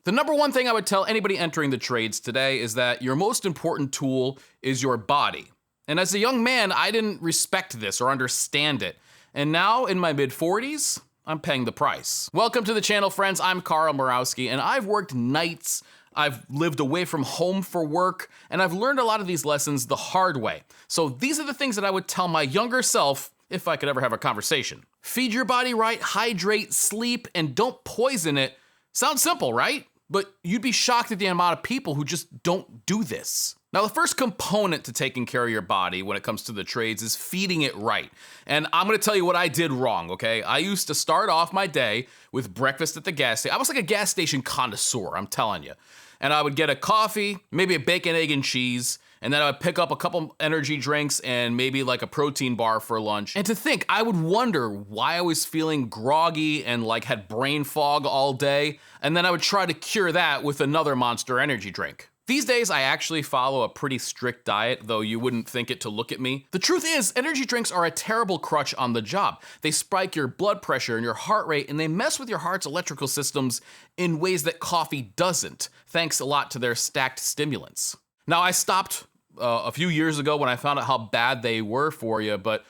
The number one thing I would tell anybody entering the trades today is that your most important tool is your body. And as a young man, I didn't respect this or understand it. And now in my mid-40s, I'm paying the price. Welcome to the channel, friends. I'm Murawski, and I've worked nights, I've lived away from home for work, and I've learned a lot of these lessons the hard way. So these are the things that I would tell my younger self if I could ever have a conversation. Feed your body right, hydrate, sleep, and don't poison it. Sounds simple, right? But you'd be shocked at the amount of people who just don't do this. Now, the first component to taking care of your body when it comes to the trades is feeding it right. And I'm gonna tell you what I did wrong, okay? I used to start off my day with breakfast at the gas station. I was like a gas station connoisseur, I'm telling you. And I would get a coffee, maybe a bacon, egg, and cheese, and then I would pick up a couple energy drinks and maybe like a protein bar for lunch. And to think, I would wonder why I was feeling groggy and like had brain fog all day, and then I would try to cure that with another Monster energy drink. These days, I actually follow a pretty strict diet, though you wouldn't think it to look at me. The truth is, energy drinks are a terrible crutch on the job. They spike your blood pressure and your heart rate, and they mess with your heart's electrical systems in ways that coffee doesn't, thanks a lot to their stacked stimulants. Now, I stopped a few years ago when I found out how bad they were for you, but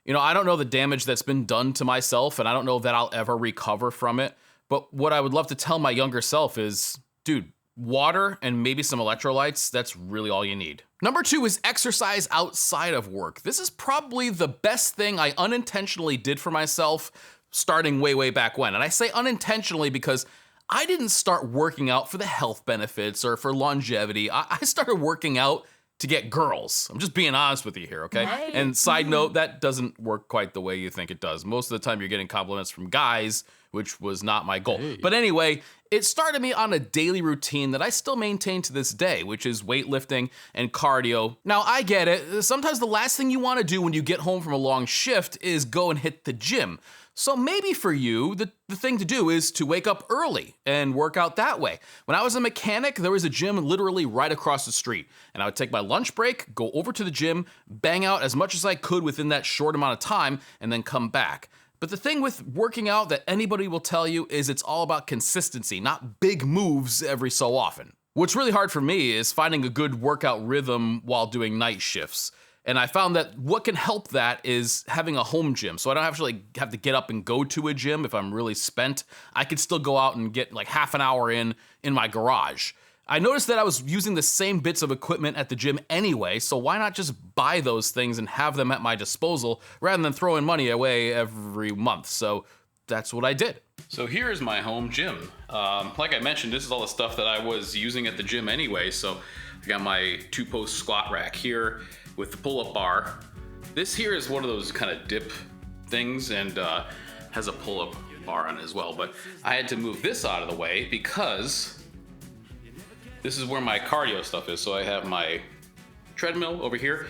I don't know the damage that's been done to myself, and I don't know that I'll ever recover from it. But what I would love to tell my younger self is, dude, water and maybe some electrolytes, that's really all you need. Number 2 is exercise outside of work. This is probably the best thing I unintentionally did for myself starting way back when. And I say unintentionally because I didn't start working out for the health benefits or for longevity. I started working out to get girls. I'm just being honest with you here, okay? Hey. And side note, that doesn't work quite the way you think it does. Most of the time you're getting compliments from guys, which was not my goal. Hey. But anyway, it started me on a daily routine that I still maintain to this day, which is weightlifting and cardio. Now, I get it. Sometimes the last thing you want to do when you get home from a long shift is go and hit the gym. So maybe for you, the thing to do is to wake up early and work out that way. When I was a mechanic, there was a gym literally right across the street. And I would take my lunch break, go over to the gym, bang out as much as I could within that short amount of time, and then come back. But the thing with working out that anybody will tell you is it's all about consistency, not big moves every so often. What's really hard for me is finding a good workout rhythm while doing night shifts. And I found that what can help that is having a home gym. So I don't actually have to get up and go to a gym if I'm really spent. I could still go out and get like half an hour in my garage. I noticed that I was using the same bits of equipment at the gym anyway, so why not just buy those things and have them at my disposal rather than throwing money away every month? So that's what I did. So here's my home gym. Like I mentioned, this is all the stuff that I was using at the gym anyway. So I got my 2-post squat rack here with the pull-up bar. This here is one of those kind of dip things and has a pull-up bar on it as well. But I had to move this out of the way because this is where my cardio stuff is. So I have my treadmill over here,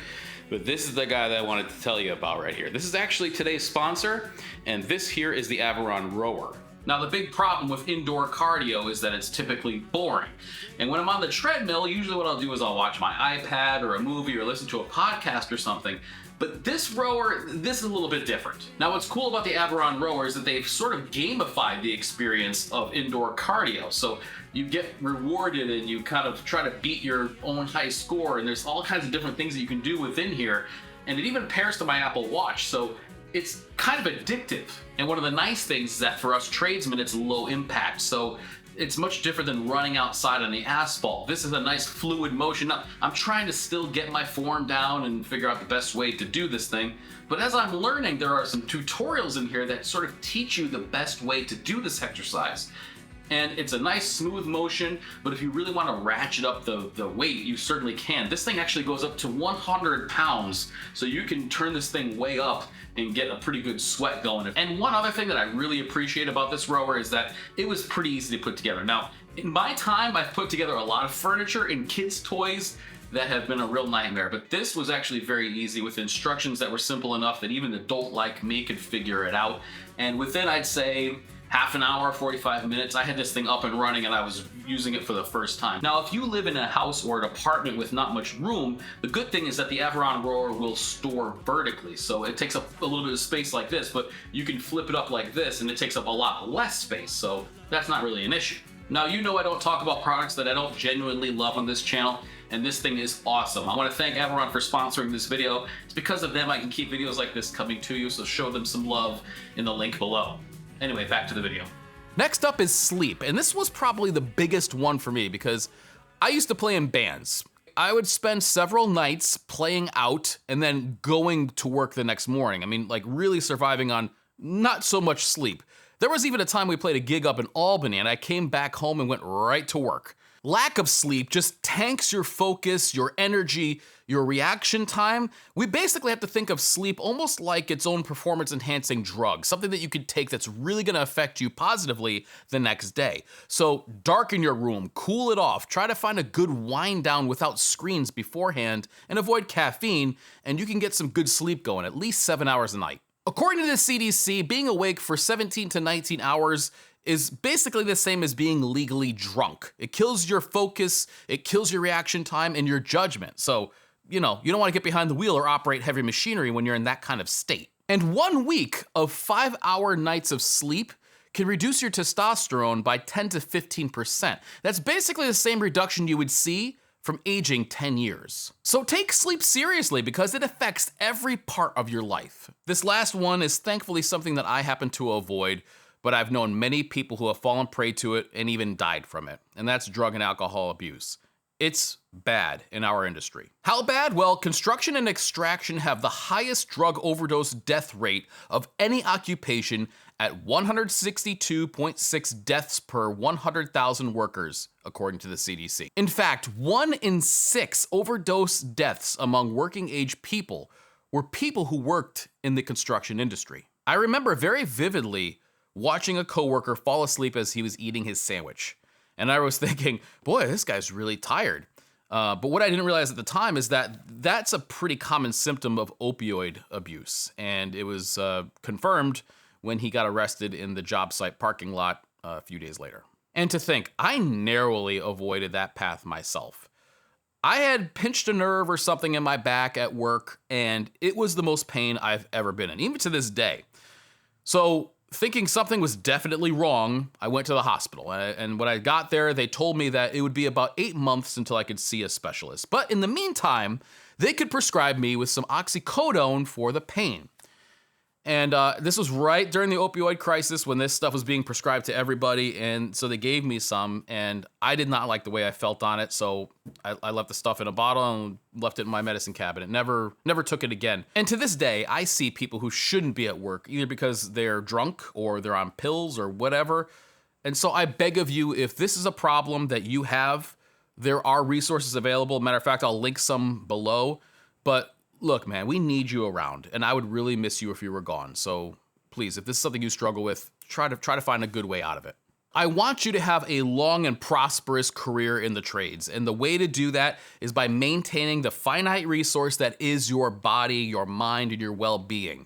but this is the guy that I wanted to tell you about right here. This is actually today's sponsor, and this here is the Aviron rower. Now, the big problem with indoor cardio is that it's typically boring. And when I'm on the treadmill, usually what I'll do is I'll watch my iPad or a movie or listen to a podcast or something. But this rower, this is a little bit different. Now, what's cool about the Aviron rower is that they've sort of gamified the experience of indoor cardio. So you get rewarded and you kind of try to beat your own high score, and there's all kinds of different things that you can do within here. And it even pairs to my Apple Watch, so it's kind of addictive. And one of the nice things is that for us tradesmen, it's low impact. So it's much different than running outside on the asphalt. This is a nice fluid motion. Now, I'm trying to still get my form down and figure out the best way to do this thing. But as I'm learning, there are some tutorials in here that sort of teach you the best way to do this exercise. And it's a nice smooth motion, but if you really want to ratchet up the weight, you certainly can. This thing actually goes up to 100 pounds, so you can turn this thing way up and get a pretty good sweat going. And one other thing that I really appreciate about this rower is that it was pretty easy to put together. Now, in my time, I've put together a lot of furniture and kids' toys that have been a real nightmare, but this was actually very easy with instructions that were simple enough that even an adult like me could figure it out. And within, I'd say, half an hour, 45 minutes, I had this thing up and running and I was using it for the first time. Now, if you live in a house or an apartment with not much room, the good thing is that the Aviron rower will store vertically. So it takes up a little bit of space like this, but you can flip it up like this and it takes up a lot less space. So that's not really an issue. Now, you know I don't talk about products that I don't genuinely love on this channel, and this thing is awesome. I want to thank everyone for sponsoring this video. It's because of them I can keep videos like this coming to you, so show them some love in the link below. Anyway, back to the video. Next up is sleep, and this was probably the biggest one for me because I used to play in bands. I would spend several nights playing out and then going to work the next morning. I mean, like really surviving on not so much sleep. There was even a time we played a gig up in Albany and I came back home and went right to work. Lack of sleep just tanks your focus, your energy, your reaction time. We basically have to think of sleep almost like its own performance enhancing drug, something that you could take that's really gonna affect you positively the next day. So darken your room, cool it off, try to find a good wind down without screens beforehand, and avoid caffeine, and you can get some good sleep going, at least 7 hours a night. According to the CDC, being awake for 17 to 19 hours is basically the same as being legally drunk. It kills your focus, it kills your reaction time, and your judgment. So, you don't want to get behind the wheel or operate heavy machinery when you're in that kind of state. And 1 week of 5-hour nights of sleep can reduce your testosterone by 10 to 15%. That's basically the same reduction you would see from aging 10 years. So take sleep seriously because it affects every part of your life. This last one is thankfully something that I happen to avoid, but I've known many people who have fallen prey to it and even died from it, and that's drug and alcohol abuse. It's bad in our industry. How bad? Well, construction and extraction have the highest drug overdose death rate of any occupation at 162.6 deaths per 100,000 workers, according to the CDC. In fact, 1 in 6 overdose deaths among working age people were people who worked in the construction industry. I remember very vividly watching a coworker fall asleep as he was eating his sandwich. And I was thinking, boy, this guy's really tired. But what I didn't realize at the time is that that's a pretty common symptom of opioid abuse. And it was confirmed when he got arrested in the job site parking lot a few days later. And to think, I narrowly avoided that path myself. I had pinched a nerve or something in my back at work, and it was the most pain I've ever been in, even to this day. So thinking something was definitely wrong, I went to the hospital. And when I got there, they told me that it would be about 8 months until I could see a specialist. But in the meantime, they could prescribe me with some oxycodone for the pain. And this was right during the opioid crisis when this stuff was being prescribed to everybody. And so they gave me some, and I did not like the way I felt on it. So I left the stuff in a bottle and left it in my medicine cabinet. Never took it again. And to this day, I see people who shouldn't be at work, either because they're drunk or they're on pills or whatever. And so I beg of you, if this is a problem that you have, there are resources available. Matter of fact, I'll link some below. But look, man, we need you around, and I would really miss you if you were gone. So please, if this is something you struggle with, try to find a good way out of it. I want you to have a long and prosperous career in the trades, and the way to do that is by maintaining the finite resource that is your body, your mind, and your well-being.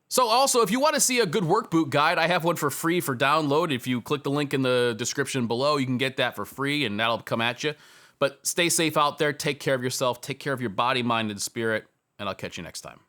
So also, if you want to see a good work boot guide, I have one for free for download. If you click the link in the description below, you can get that for free, and that'll come at you. But stay safe out there, take care of yourself, take care of your body, mind, and spirit, and I'll catch you next time.